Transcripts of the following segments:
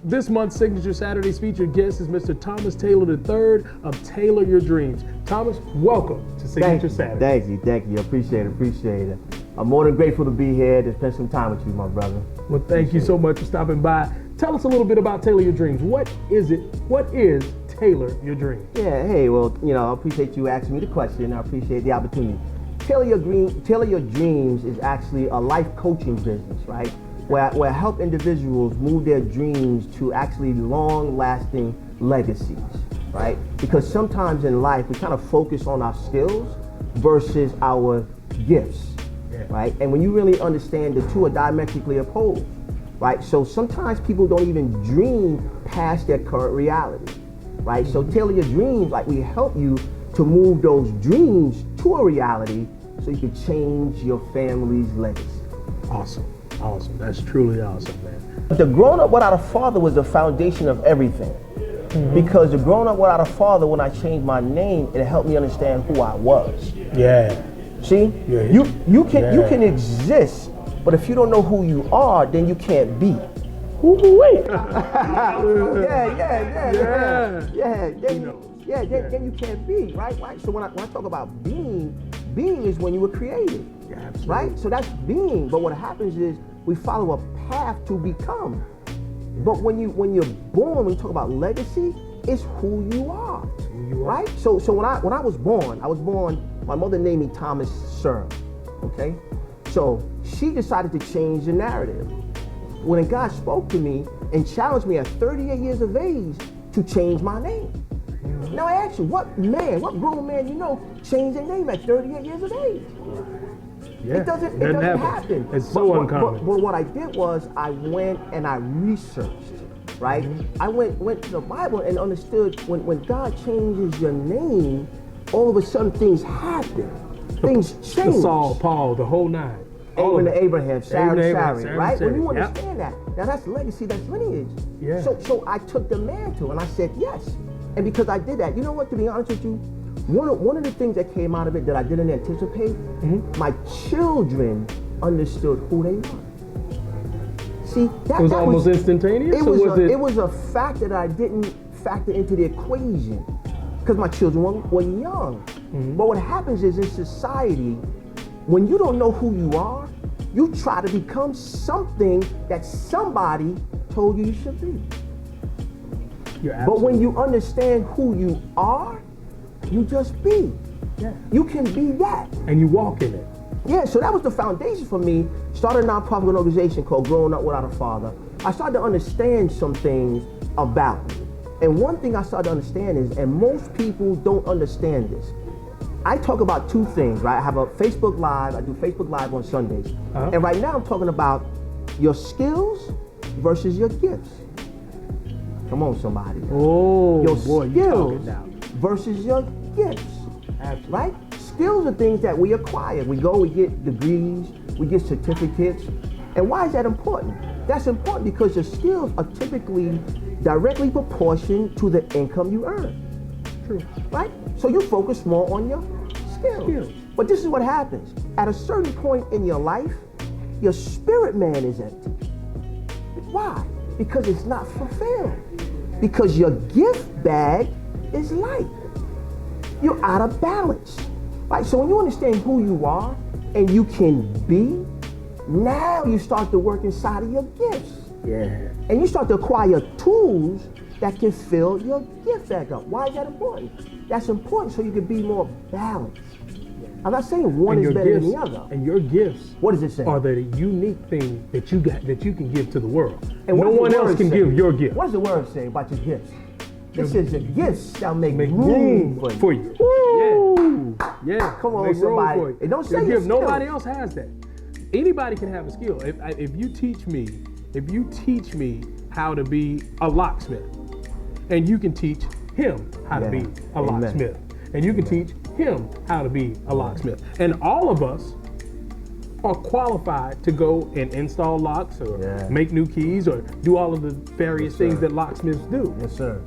This month's Signature Saturday's featured guest is Mr. Thomas Taylor III of Tailor Your Dreams. Thomas, welcome to Signature Saturday. Thank you. Appreciate it. I'm more than grateful to be here to spend some time with you, my brother. Well, thank you so much for stopping by. Tell us a little bit about Tailor Your Dreams. What is Tailor Your Dreams? Yeah, hey, well, I appreciate you asking me the question. I appreciate the opportunity. Tailor Your Dreams is actually a life coaching business, right? Where I help individuals move their dreams to actually long-lasting legacies, right? Because sometimes in life, we kind of focus on our skills versus our gifts, right? And when you really understand the two are diametrically opposed, right? So sometimes people don't even dream past their current reality, right? So Tailor Your Dreams, like we help you to move those dreams to a reality so you can change your family's legacy. Awesome. That's truly awesome, man. The growing up without a father was the foundation of everything. Because the growing up without a father, when I changed my name, it helped me understand who I was. Yeah. See? Yeah. You can exist, but if you don't know who you are, then you can't be. Wait. Then you can't be, right? So when I talk about being is when you were created. Yeah, absolutely. Right? So that's being. But what happens is we follow a path to become. But when you're born, when you talk about legacy, it's who you are. Right? So when I was born, my mother named me Thomas Sir. Okay? So she decided to change the narrative. When God spoke to me and challenged me at 38 years of age to change my name. Now I ask you, what grown man change their name at 38 years of age? Yeah, it doesn't happen. It's so uncommon. But what I did was I went and I researched, right? I went to the Bible and understood when God changes your name, all of a sudden things happen. Things change. The Saul, Paul, the whole nine. Abraham, Sarah, right? Sarah, when you understand that, now that's legacy, that's lineage. Yeah. So I took the mantle and I said yes. And because I did that, you know what, to be honest with you, one of the things that came out of it that I didn't anticipate, my children understood who they were. See, that was almost instantaneous? It was a fact that I didn't factor into the equation because my children were young. But what happens is in society, when you don't know who you are, you try to become something that somebody told you should be. But when you understand who you are, you just be. Yeah. You can be that. And you walk in it. Yeah, so that was the foundation for me. Started a nonprofit organization called Growing Up Without a Father. I started to understand some things about me. And one thing I started to understand is, and most people don't understand this, I talk about two things, right? I have a Facebook Live. I do Facebook Live on Sundays. And right now I'm talking about your skills versus your gifts. Come on, somebody. Oh, your boy, skills you talking now. Versus your gifts. Absolutely. Right? Skills are things that we acquire. We go, we get degrees, we get certificates. And why is that important? That's important because your skills are typically directly proportioned to the income you earn. True. Right? So you focus more on your skills. But this is what happens. At a certain point in your life, your spirit man is empty. Why? Because it's not fulfilled. Because your gift bag is light. You're out of balance. Right? So when you understand who you are and you can be, now you start to work inside of your gifts. Yeah. And you start to acquire tools that can fill your gift bag up. Why is that important? That's important so you can be more balanced. I'm not saying one is better than the other. And your gifts, what does it say? Are the unique thing that you got that you can give to the world. And no one else can give your gift. What does the word say about your gifts? It says your gifts shall make room for you. Woo! Yeah. Come on, somebody. It don't say your skills. Nobody else has that. Anybody can have a skill. If you teach me how to be a locksmith, and you can teach him how to be a locksmith, and you can teach him how to be a locksmith, and all of us are qualified to go and install locks or make new keys or do all of the various things that locksmiths do. Yes, sir.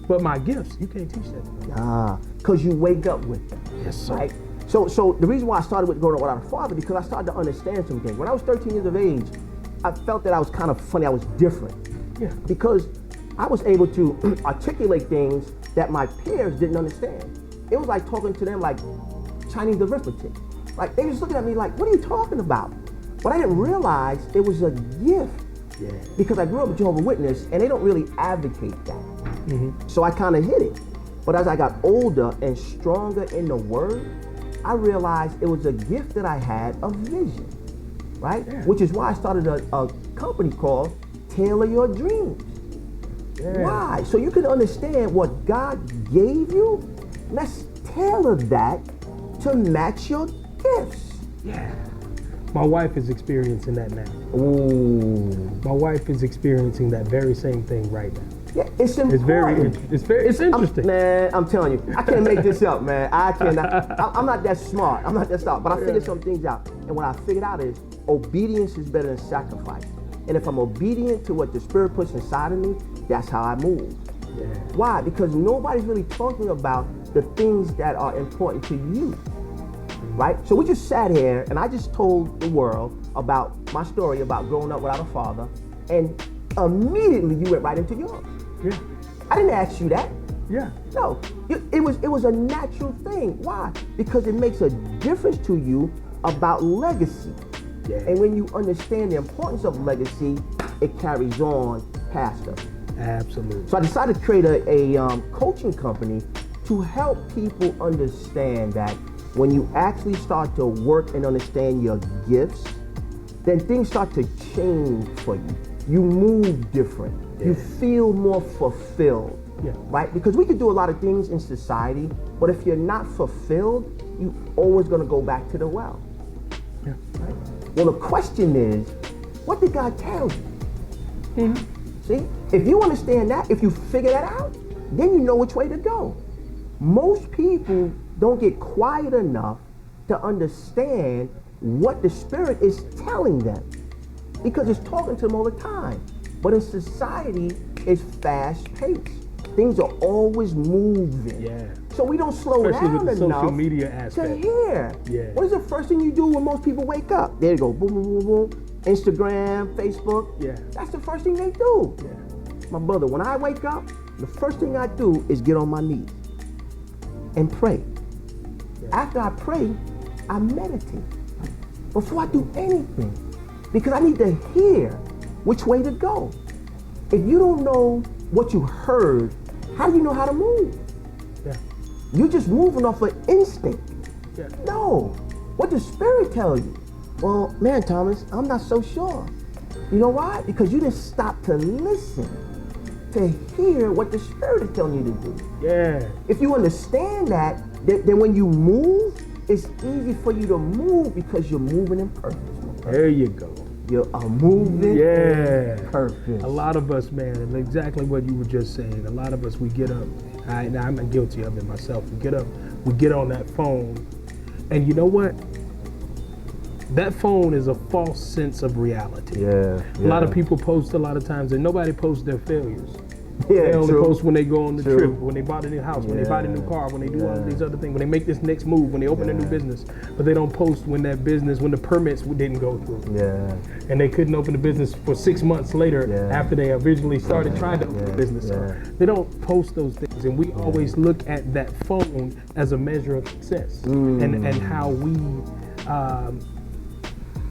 But my gifts, you can't teach that. Because you wake up with them. Yes, sir. Right? So the reason why I started with Growing Up Without a Father, because I started to understand some things. When I was 13 years of age, I felt that I was kind of funny. I was different. Yeah. Because I was able to articulate things that my peers didn't understand. It was like talking to them like Chinese arithmetic. Like they was looking at me like, what are you talking about? But I didn't realize it was a gift. Yeah. Because I grew up with Jehovah's Witness and they don't really advocate that. So I kind of hid it. But as I got older and stronger in the word, I realized it was a gift that I had of vision, right? Yeah. Which is why I started a company called Tailor Your Dreams. Yeah. Why? So you can understand what God gave you. Let's tailor that to match your gifts. Yeah. My wife is experiencing that now. Ooh. My wife is experiencing that very same thing right now. Yeah, it's important. It's interesting. I'm telling you, I can't make this up, man. I cannot. I'm not that smart. I'm not that smart. But I figured some things out. And what I figured out is obedience is better than sacrifice. And if I'm obedient to what the Spirit puts inside of me, that's how I move. Yeah. Why? Because nobody's really talking about the things that are important to you. Right? So we just sat here and I just told the world about my story about growing up without a father, and immediately you went right into yours. Yeah. I didn't ask you that. Yeah. No, it was a natural thing. Why? Because it makes a difference to you about legacy. Yeah. And when you understand the importance of legacy, it carries on past us. Absolutely. So I decided to create a coaching company to help people understand that when you actually start to work and understand your gifts, then things start to change for you. You move different. Yeah. You feel more fulfilled. Yeah. Right? Because we can do a lot of things in society, but if you're not fulfilled, you're always going to go back to the well. Yeah. Right? Well, the question is, what did God tell you? See? If you understand that, if you figure that out, then you know which way to go. Most people don't get quiet enough to understand what the Spirit is telling them, because it's talking to them all the time. But in society, it's fast-paced. Things are always moving. Yeah. So we don't slow Especially down with the enough social media aspect. to hear. Yeah. What is the first thing you do when most people wake up? There you go, boom, boom, boom, boom. Instagram, Facebook. Yeah. That's the first thing they do. Yeah. My brother, when I wake up, the first thing I do is get on my knees and pray. Yeah. After I pray, I meditate before I do anything, because I need to hear which way to go. If you don't know what you heard, how do you know how to move? Yeah. You're just moving off of instinct. Yeah. No. What does Spirit tell you? Well, man, Thomas, I'm not so sure. You know why? Because you didn't stop to listen, to hear what the Spirit is telling you to do. Yeah. If you understand that, then when you move, it's easy for you to move because you're moving in purpose. There you go. You're moving in purpose. A lot of us, man, and exactly what you were just saying. A lot of us, we get up. I'm guilty of it myself. We get up, we get on that phone, and you know what? That phone is a false sense of reality. Yeah. A lot of people post a lot of times, and nobody posts their failures. Yeah, They only true. post when they go on the True. trip, when they bought a new house, when they buy a new car, when they do all of these other things, when they make this next move, when they open a new business. But they don't post when that business, when the permits didn't go through. Yeah. And they couldn't open the business for 6 months later after they originally started trying to open the business. So they don't post those things. And we always look at that phone as a measure of success and how we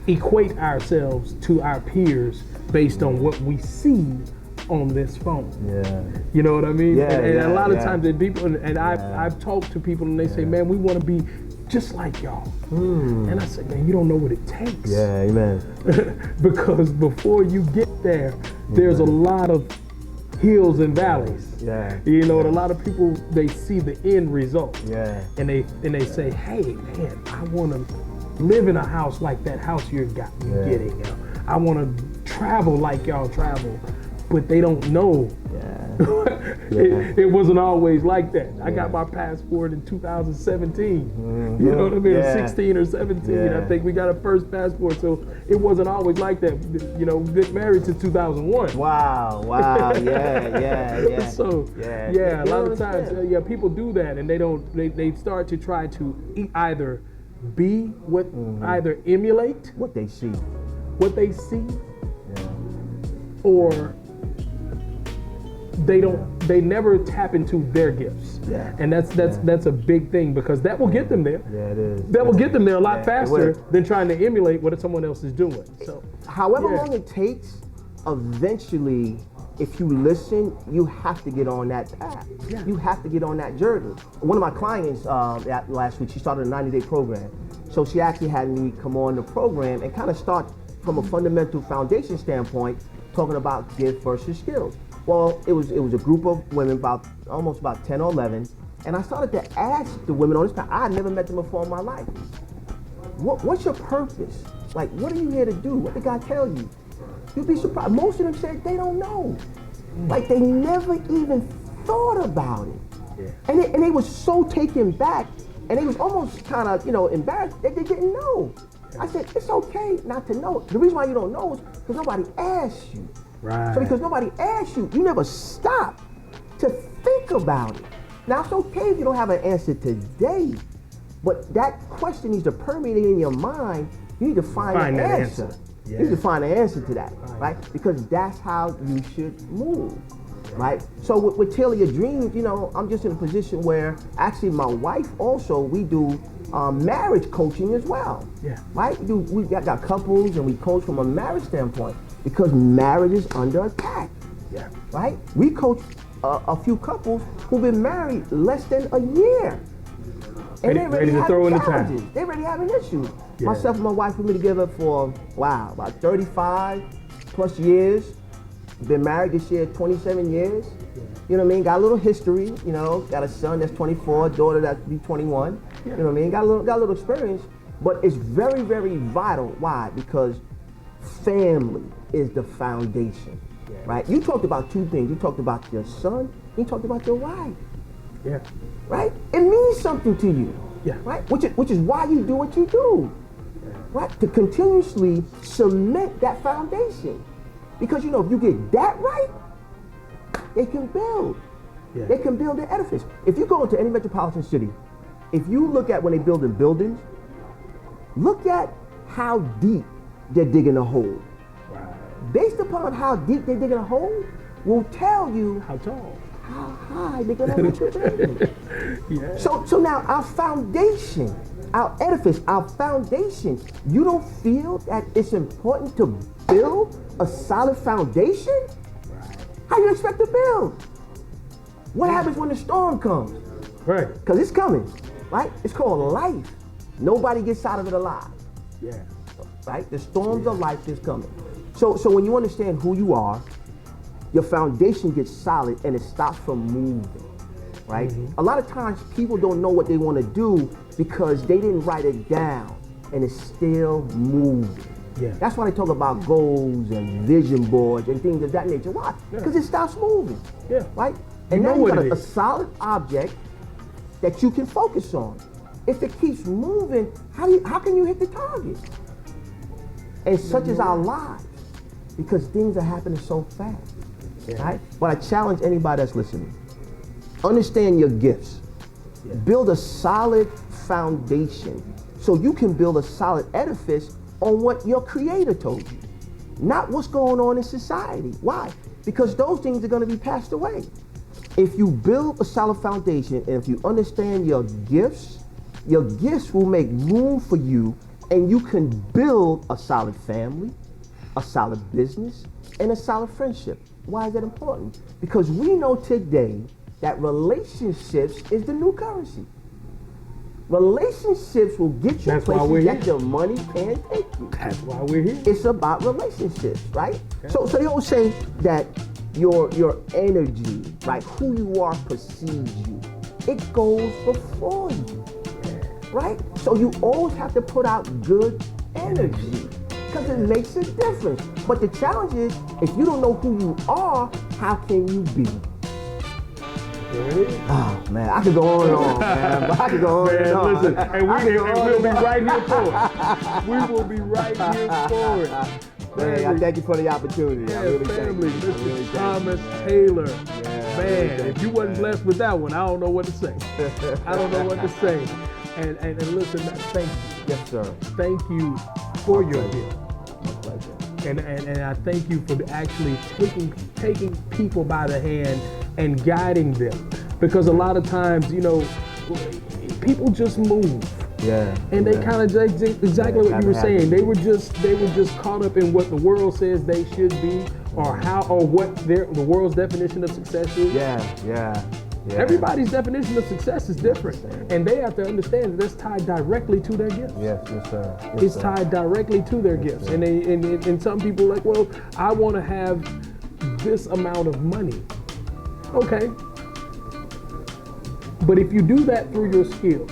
equate ourselves to our peers based on what we see on this phone. Yeah. You know what I mean? Yeah, and a lot of yeah. times, people, and I've talked to people, and they say, "Man, we want to be just like y'all." And I say, "Man, you don't know what it takes." Yeah, amen. Because before you get there, there's a lot of hills and valleys. Yeah. You know, and a lot of people, they see the end result. Yeah. And they say, "Hey, man, I want to live in a house like that house you're getting. You know, I want to travel like y'all travel." But they don't know. It wasn't always like that. I got my passport in 2017. You know what I mean? 16 or 17. I think we got a first passport. So it wasn't always like that. You know, been married since 2001. Wow. Yeah. So a lot of times, people do that, and they start to try to either be what, either emulate What they see. what they see, or they never tap into their gifts. Yeah. And that's a big thing, because that will get them there. Yeah, it is. That will get them there a lot Yeah, it faster will. than trying to emulate what someone else is doing. So, However yeah. long it takes, eventually, if you listen, you have to get on that path. Yeah. You have to get on that journey. One of my clients last week, she started a 90-day program. So she actually had me come on the program and kind of start from a fundamental foundation standpoint, talking about gift versus skills. Well, it was a group of women, almost about 10 or 11, and I started to ask the women on this time. I had never met them before in my life. What's your purpose? Like, what are you here to do? What did God tell you? You'd be surprised. Most of them said they don't know. Like, they never even thought about it. Yeah. And they was so taken back, and they was almost kind of, embarrassed that they didn't know. I said, it's okay not to know. The reason why you don't know is because nobody asked you. Right. So because nobody asked you, you never stop to think about it. Now, it's okay if you don't have an answer today, but that question needs to permeate in your mind. You need to find an that answer. Yeah. You need to find an answer to that, right? Because that's how you should move, right? So with Taylor Your Dreams, I'm just in a position where actually my wife also, we do marriage coaching as well, right? We got couples and we coach from a marriage standpoint because marriage is under attack, right? We coach a few couples who've been married less than a year. And they're ready to throw in the towel. They're already having issues. Yeah. Myself and my wife, we've been together for, about 35 plus years. Been married this year 27 years. You know what I mean? Got a little history, got a son that's 24, daughter that's 21. You know what I mean? Got a little experience, but it's very, very vital. Why? Because family is the foundation, right? You talked about two things. You talked about your son, you talked about your wife. Yeah. Right? It means something to you. Yeah. Right? Which is why you do what you do. Right? To continuously cement that foundation. Because if you get that right, they can build. Yeah. They can build the edifice. If you go into any metropolitan city, if you look at when they building buildings, look at how deep they're digging a hole. Right. Based upon how deep they're digging a hole, will tell you How tall? how high they're gonna make your building. Yeah. So now our foundation, our edifice, our foundation, you don't feel that it's important to build a solid foundation? Right. How you expect to build? What happens when the storm comes? Right. Because it's coming, right? It's called life. Nobody gets out of it alive, Yeah. right? The storms of life is coming. So when you understand who you are, your foundation gets solid and it stops from moving, right? Mm-hmm. A lot of times people don't know what they want to do because they didn't write it down and it's still moving. Yeah. That's why they talk about goals and vision boards and things of that nature. Why? Because it stops moving, right? And now you got a solid object that you can focus on. If it keeps moving, how can you hit the target? And such is our lives, because things are happening so fast. Right? But I challenge anybody that's listening. Understand your gifts. Build a solid foundation so you can build a solid edifice on what your creator told you. Not what's going on in society. Why? Because those things are going to be passed away. If you build a solid foundation and if you understand your gifts will make room for you, and you can build a solid family, a solid business, and a solid friendship. Why is that important? Because we know today that relationships is the new currency. Relationships will get you places that your money can't take you. That's why we're here. It's about relationships, right? Okay. So they always say that your energy, right, who you are perceives you. It goes before you, right? So you always have to put out good energy, because it makes a difference. But the challenge is, if you don't know who you are, how can you be? There it is. Oh man, I could go on and on, man. But I could go on and on. Listen, and we'll be right here for it. We will be right here for it. Man, I thank you for the opportunity. Yeah, I really family, thank you. Mr. Thomas Taylor. Yeah, Man, if you wasn't blessed with that one, I don't know what to say. I don't know what to say. And listen, thank you. Yes, sir. Thank you for your gift. My pleasure. And I thank you for actually taking people by the hand and guiding them. Because a lot of times, people just move. Yeah. And they kind of exactly what you were saying. They were just caught up in what the world says they should be, or what the world's definition of success is. Yeah. Everybody's definition of success is different, and they have to understand that that's tied directly to their gifts. Yes, sir. It's tied directly to their gifts, sir. And some people are like, well, I want to have this amount of money. Okay, but if you do that through your skills,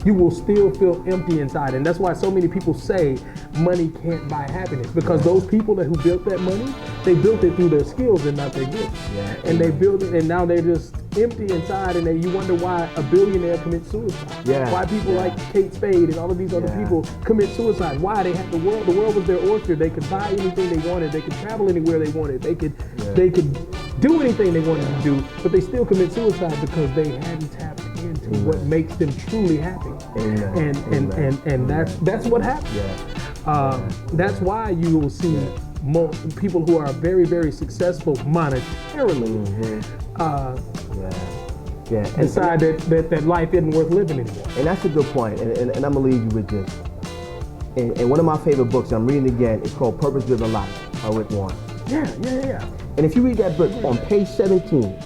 you will still feel empty inside. And that's why so many people say money can't buy happiness, because those people who built that money, they built it through their skills and not their gifts. Yeah. And they built it, and now they're just empty inside, and you wonder why a billionaire commits suicide. Yeah. Why people like Kate Spade and all of these other people commit suicide. Why? They had the world was their oyster. They could buy anything they wanted. They could travel anywhere they wanted. They could do anything they wanted to do, but they still commit suicide because they hadn't tapped into what makes them truly happy. Amen. And that's what happens. Yeah. That's why you will see people who are very, very successful monetarily decide that life isn't worth living anymore. And that's a good point. And I'm gonna leave you with this. And one of my favorite books, I'm reading again, it's called Purpose Driven Life by Rick Warren. Yeah. And if you read that book on page 17,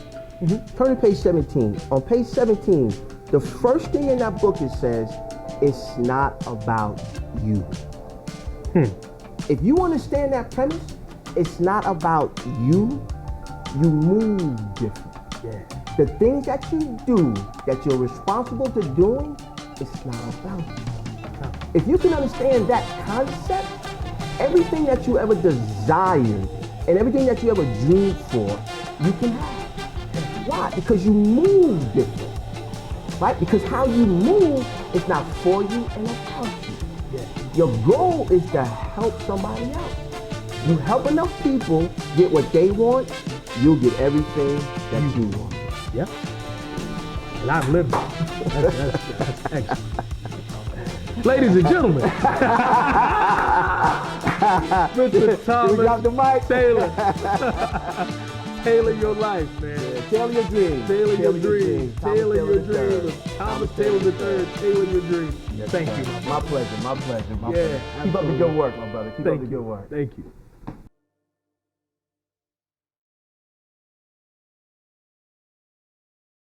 turn to page 17. On page 17, the first thing in that book it says, it's not about you. If you understand that premise, it's not about you. You move different. Yeah. The things that you do, that you're responsible to doing, it's not about you. If you can understand that concept, everything that you ever desired and everything that you ever dreamed for, you can have. Why? Because you move different. Right? Because how you move is not for you and about you. Your goal is to help somebody else. You help enough people get what they want, you'll get everything that you want. Yeah. And I've lived it. That's excellent. Ladies and gentlemen, Mr. Thomas Taylor. Tailor your life, man. Tailor your dreams. Tailor your dreams. Tailor your dreams. Thomas Taylor III. Tailor your dreams. Thank you. My pleasure. Yeah. Keep up the good work, my brother. Keep up the good work. Thank you.